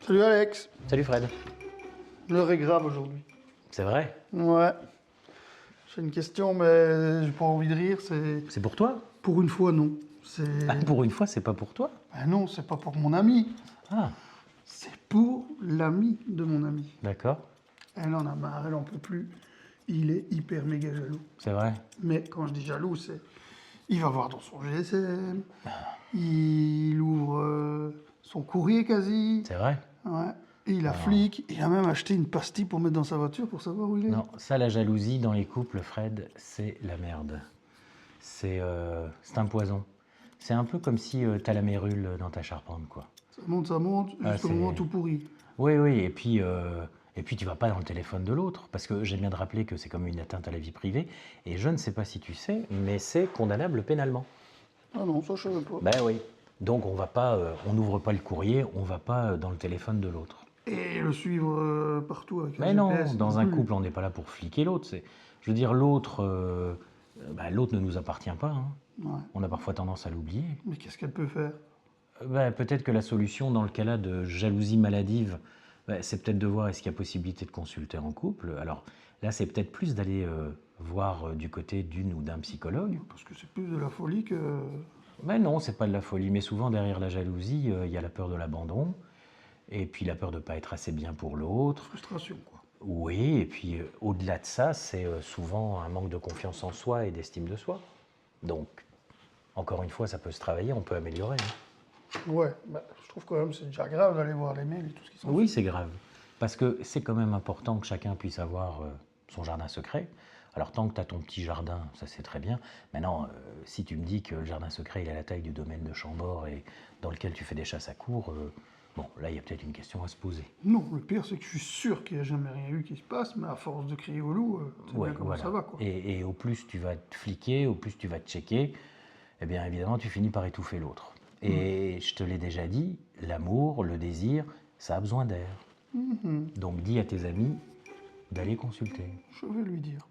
Salut Alex. Salut Fred. L'heure est grave aujourd'hui. C'est vrai? Ouais. J'ai une question, mais j'ai pas envie de rire. C'est pour toi? Pour une fois, non. Ah, pour une fois, c'est pas pour toi? Ben non, c'est pas pour mon ami. Ah, C'est pour l'ami de mon ami. d'accord. Elle en a marre, elle en peut plus. Il est hyper méga jaloux. C'est vrai. Mais quand je dis jaloux, c'est... Il va voir dans son GSM. Il ouvre son courrier quasi. C'est vrai? Ouais. Et il a flic. Il a même acheté une pastille pour mettre dans sa voiture pour savoir où il est. Non, ça, la jalousie dans les couples, Fred, c'est la merde. C'est un poison. C'est un peu comme si t'as la mérule dans ta charpente, quoi. Ça monte, Ah, jusqu'au c'est- moment tout pourri. Oui, oui, et puis tu vas pas dans le téléphone de l'autre, parce que j'aime bien de rappeler que c'est comme une atteinte à la vie privée, et je ne sais pas si tu sais, mais c'est condamnable pénalement. Ah non, ça je savais pas. Ben oui. Donc on va pas, on n'ouvre pas le courrier, on va pas dans le téléphone de l'autre. Et le suivre partout avec un Mais non, GPS. dans un plus. couple, on n'est pas là pour fliquer l'autre. Je veux dire, l'autre, l'autre ne nous appartient pas, hein. Ouais. On a parfois tendance à l'oublier. Mais qu'est-ce qu'elle peut faire? Peut-être que la solution, dans le cas-là de jalousie maladive, c'est peut-être de voir est-ce qu'il y a possibilité de consulter en couple. Alors là, c'est peut-être plus d'aller voir du côté d'une ou d'un psychologue. Parce que c'est plus de la folie que... Mais non, c'est pas de la folie. Mais souvent, derrière la jalousie, il y a la peur de l'abandon. Et puis la peur de ne pas être assez bien pour l'autre. Frustration, quoi. Oui, et puis au-delà de ça, c'est souvent un manque de confiance en soi et d'estime de soi. Donc, encore une fois, ça peut se travailler, on peut améliorer, hein. Ouais, bah, je trouve quand même que c'est déjà grave d'aller voir les mails et tout ce qui s'en Oui, c'est grave. Parce que c'est quand même important que chacun puisse avoir son jardin secret. Alors, tant que tu as ton petit jardin, ça c'est très bien. Maintenant, si tu me dis que le jardin secret, il a la taille du domaine de Chambord et dans lequel tu fais des chasses à courre, bon, là, il y a peut-être une question à se poser. Non, le pire, c'est que je suis sûr qu'il n'y a jamais rien eu qui se passe, mais à force de crier au loup, tu sais Ouais, bien comment voilà. ça va, quoi. Et au plus tu vas te fliquer, au plus tu vas te checker, eh bien évidemment tu finis par étouffer l'autre. Et je te l'ai déjà dit, l'amour, le désir, ça a besoin d'air. Donc dis à tes amis d'aller consulter. Je vais lui dire.